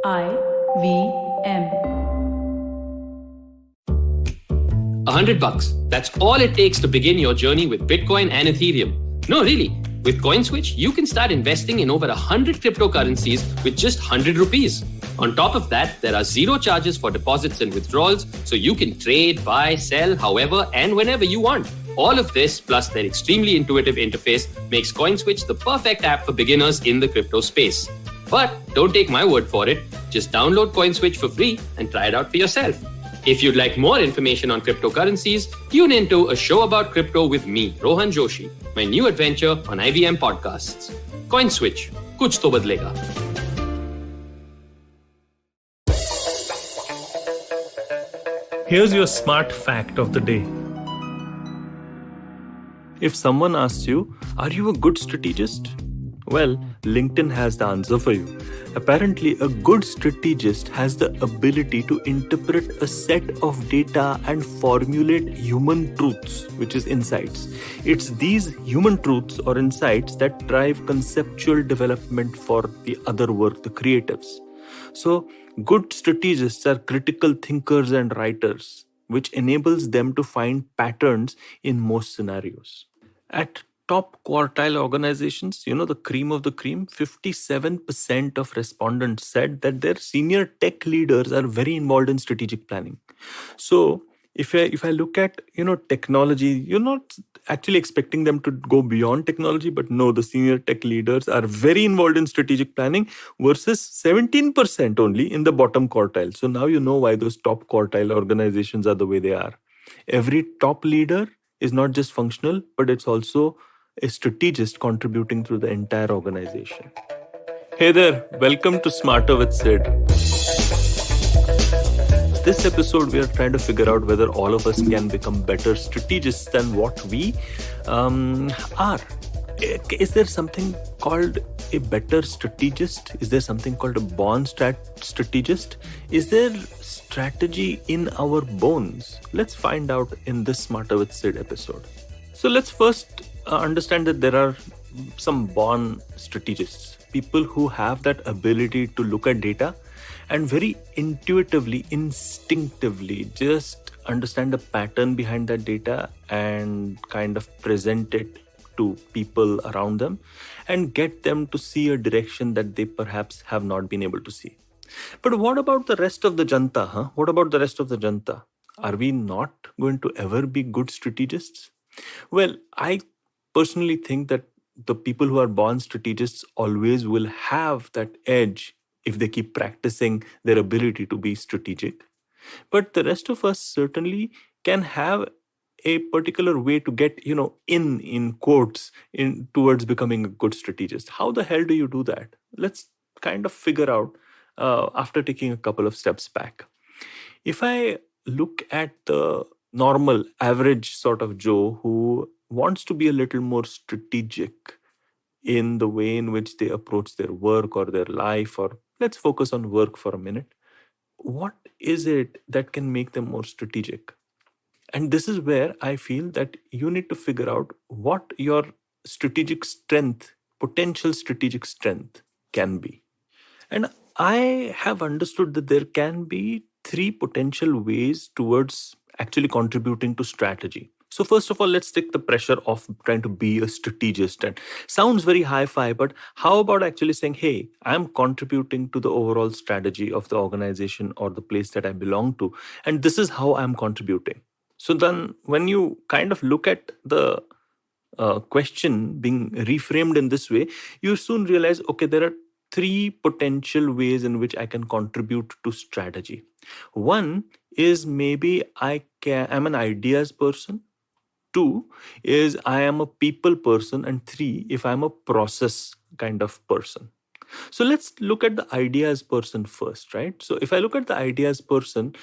IVM. $100. That's all it takes to begin your journey with Bitcoin and Ethereum. No, really. With CoinSwitch, you can start investing in over 100 cryptocurrencies with just 100 rupees. On top of that, there are zero charges for deposits and withdrawals, so you can trade, buy, sell, however and whenever you want. All of this, plus their extremely intuitive interface, makes CoinSwitch the perfect app for beginners in the crypto space. But don't take my word for it. Just download CoinSwitch for free and try it out for yourself. If you'd like more information on cryptocurrencies, tune into a show about crypto with me, Rohan Joshi, my new adventure on IVM podcasts. CoinSwitch, kuch to badlega. Here's your smart fact of the day. If someone asks you, are you a good strategist? Well, LinkedIn has the answer for you. Apparently, a good strategist has the ability to interpret a set of data and formulate human truths, which is insights. It's these human truths or insights that drive conceptual development for the other work, the creatives. So, good strategists are critical thinkers and writers, which enables them to find patterns in most scenarios. At top quartile organizations, the cream of the cream, 57% of respondents said that their senior tech leaders are very involved in strategic planning. So if I look at, technology, you're not actually expecting them to go beyond technology, but no, the senior tech leaders are very involved in strategic planning versus 17% only in the bottom quartile. So now you know why those top quartile organizations are the way they are. Every top leader is not just functional, but it's also a strategist contributing through the entire organization. Hey there, welcome to Smarter with Sid. This episode, we are trying to figure out whether all of us can become better strategists than what we are. Is there something called a better strategist? Is there something called a born strategist? Is there strategy in our bones? Let's find out in this Smarter with Sid episode. So let's first understand that there are some born strategists, people who have that ability to look at data and very intuitively, instinctively just understand the pattern behind that data and kind of present it to people around them and get them to see a direction that they perhaps have not been able to see. But what about the rest of the janta? What about the rest of the janta? Are we not going to ever be good strategists? Well, I personally think that the people who are born strategists always will have that edge if they keep practicing their ability to be strategic. But the rest of us certainly can have a particular way to get, in quotes, towards becoming a good strategist. How the hell do you do that? Let's kind of figure out after taking a couple of steps back. If I look at the normal, average sort of Joe who wants to be a little more strategic in the way in which they approach their work or their life, or let's focus on work for a minute. What is it that can make them more strategic? And this is where I feel that you need to figure out what your strategic strength, potential strategic strength can be. And I have understood that there can be three potential ways towards actually contributing to strategy. So first of all, let's take the pressure off trying to be a strategist. And sounds very hi-fi, but how about actually saying, hey, I'm contributing to the overall strategy of the organization or the place that I belong to, and this is how I'm contributing. So then when you kind of look at the question being reframed in this way, you soon realize, okay, there are three potential ways in which I can contribute to strategy. One is maybe I'm an ideas person. Two is I am a people person. And three, if I'm a process kind of person. So let's look at the ideas person first, right? So if I look at the ideas person,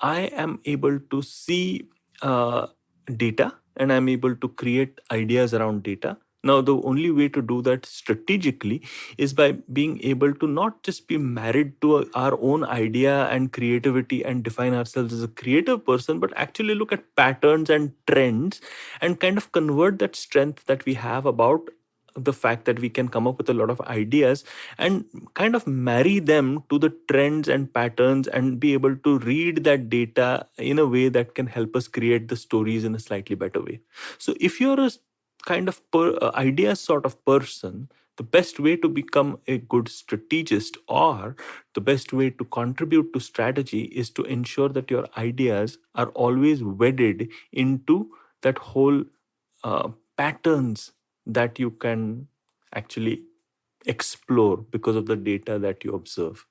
I am able to see data and I'm able to create ideas around data. Now, the only way to do that strategically is by being able to not just be married to our own idea and creativity and define ourselves as a creative person, but actually look at patterns and trends and kind of convert that strength that we have about the fact that we can come up with a lot of ideas and kind of marry them to the trends and patterns and be able to read that data in a way that can help us create the stories in a slightly better way. So if you're a kind of idea sort of person, the best way to become a good strategist or the best way to contribute to strategy is to ensure that your ideas are always wedded into that whole patterns that you can actually explore because of the data that you observe.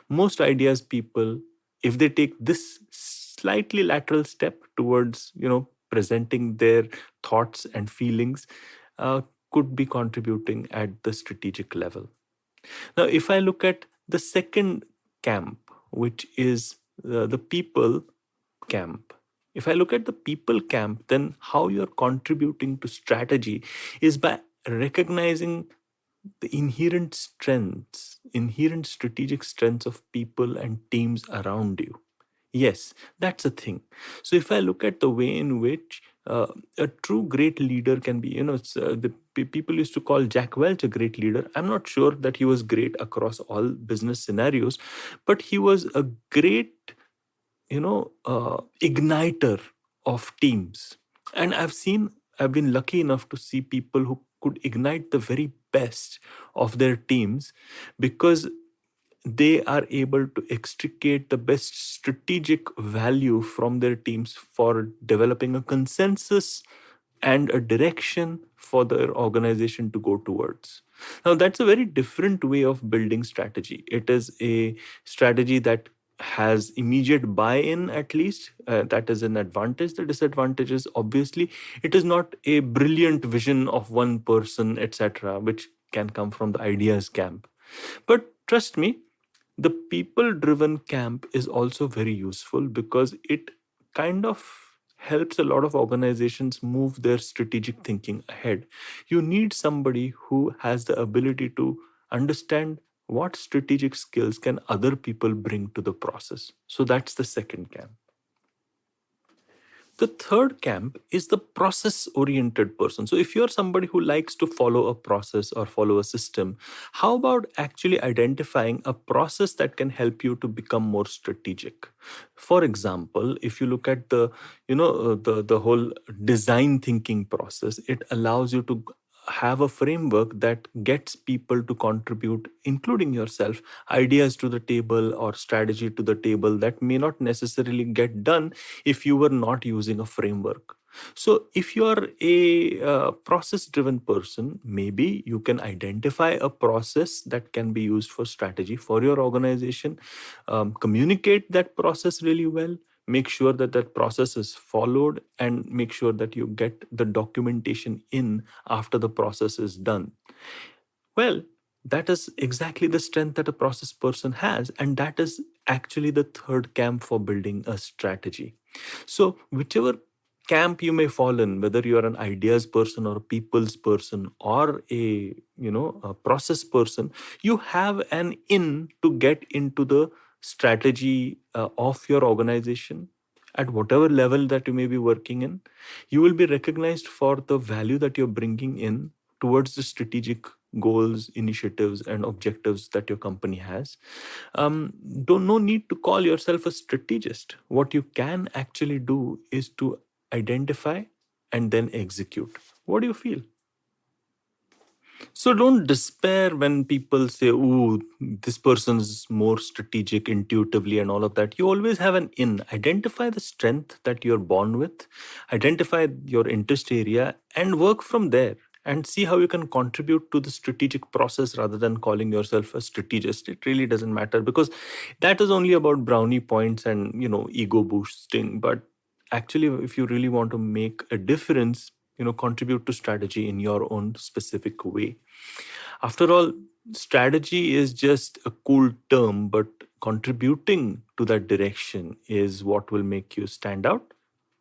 Most ideas people, if they take this slightly lateral step towards, presenting their thoughts and feelings, uh, could be contributing at the strategic level. Now, if I look at the second camp, which is the people camp, if I look at the people camp, then how you're contributing to strategy is by recognizing the inherent strategic strengths of people and teams around you. Yes, that's a thing. So if I look at the way in which a true great leader can be, people used to call Jack Welch a great leader. I'm not sure that he was great across all business scenarios, but he was a great, igniter of teams. And I've been lucky enough to see people who could ignite the very best of their teams because they are able to extricate the best strategic value from their teams for developing a consensus and a direction for their organization to go towards. Now, that's a very different way of building strategy. It is a strategy that has immediate buy-in, at least. That is an advantage. The disadvantage is obviously it is not a brilliant vision of one person, etc., which can come from the ideas camp. But trust me, the people driven camp is also very useful because it kind of helps a lot of organizations move their strategic thinking ahead. You need somebody who has the ability to understand what strategic skills can other people bring to the process. So that's the second camp. The third camp is the process oriented person. So, if you're somebody who likes to follow a process or follow a system, how about actually identifying a process that can help you to become more strategic? For example, if you look at the whole design thinking process, it allows you to have a framework that gets people to contribute, including yourself, ideas to the table or strategy to the table that may not necessarily get done if you were not using a framework. So, if you're a process driven person, maybe you can identify a process that can be used for strategy for your organization, communicate that process really well, make sure that that process is followed, and make sure that you get the documentation in after the process is done. Well, that is exactly the strength that a process person has, and that is actually the third camp for building a strategy. So, whichever camp you may fall in, whether you are an ideas person or a people's person or a process person, you have an in to get into the strategy of your organization at whatever level that you may be working in. You will be recognized for the value that you're bringing in towards the strategic goals, initiatives, and objectives that your company has. Don't no need to call yourself a strategist. What you can actually do is to identify and then execute. What do you feel? So don't despair when people say, "Oh, this person's more strategic intuitively," and all of that. You always have an in. Identify the strength that you're born with, identify your interest area, and work from there. And see how you can contribute to the strategic process rather than calling yourself a strategist. It really doesn't matter because that is only about brownie points and ego boosting. But actually, if you really want to make a difference, contribute to strategy in your own specific way. After all, strategy is just a cool term, but contributing to that direction is what will make you stand out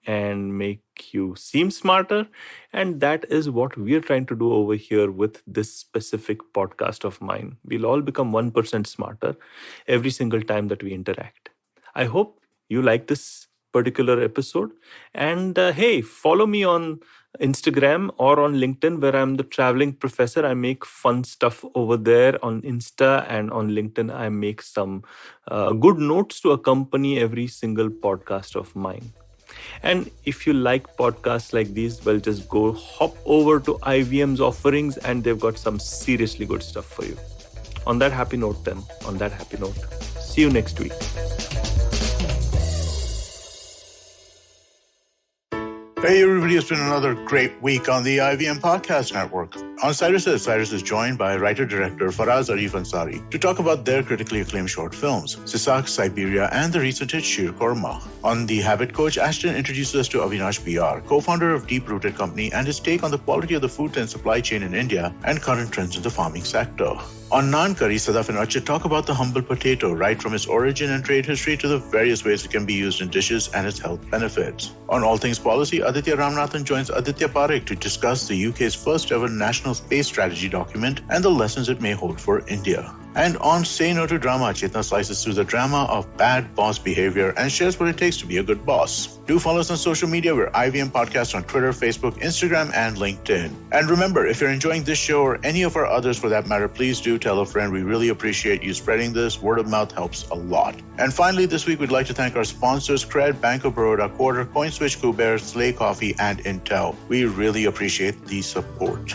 and make you seem smarter. And that is what we're trying to do over here with this specific podcast of mine. We'll all become 1% smarter every single time that we interact. I hope you like this particular episode. And hey, follow me on Instagram or on LinkedIn, where I'm the traveling professor. I make fun stuff over there on Insta, and on LinkedIn, I make some good notes to accompany every single podcast of mine. And if you like podcasts like these, well, just go hop over to IVM's offerings, and they've got some seriously good stuff for you. On that happy note, see you next week. Hey everybody, it's been another great week on the IVM Podcast Network. On Cyrus is joined by writer-director Faraz Arif Ansari to talk about their critically acclaimed short films, Sisak, Siberia, and the recent hit Sheer Korma. On The Habit Coach, Ashton introduces us to Avinash BR, co-founder of Deep Rooted Company, and his take on the quality of the food and supply chain in India and current trends in the farming sector. On Naan Curry, Sadaf and Rachit talk about the humble potato, right from its origin and trade history to the various ways it can be used in dishes and its health benefits. On All Things Policy, Aditya Ramanathan joins Aditya Parekh to discuss the UK's first ever national space strategy document and the lessons it may hold for India. And on Say No to Drama, Chetna slices through the drama of bad boss behavior and shares what it takes to be a good boss. Do follow us on social media. We're IVM Podcast on Twitter, Facebook, Instagram, and LinkedIn. And remember, if you're enjoying this show or any of our others for that matter, please do tell a friend. We really appreciate you spreading this. Word of mouth helps a lot. And finally, this week, we'd like to thank our sponsors, Cred, Bank of Baroda, Quarter, CoinSwitch, Kuber, Slay Coffee, and Intel. We really appreciate the support.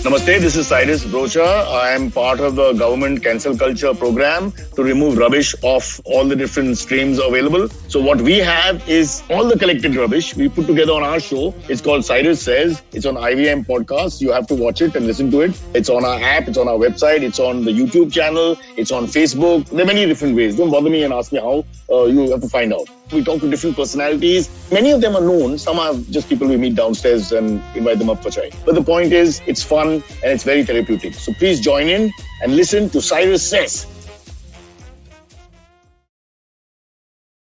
Namaste, this is Cyrus Brocha. I am part of the government cancel culture program to remove rubbish off all the different streams available. So what we have is all the collected rubbish we put together on our show. It's called Cyrus Says. It's on IVM Podcast. You have to watch it and listen to it. It's on our app. It's on our website. It's on the YouTube channel. It's on Facebook. There are many different ways. Don't bother me and ask me how. You have to find out. We talk to different personalities. Many of them are known. Some are just people we meet downstairs and invite them up for chai. But the point is, it's fun and it's very therapeutic. So please join in and listen to Cyrus Says.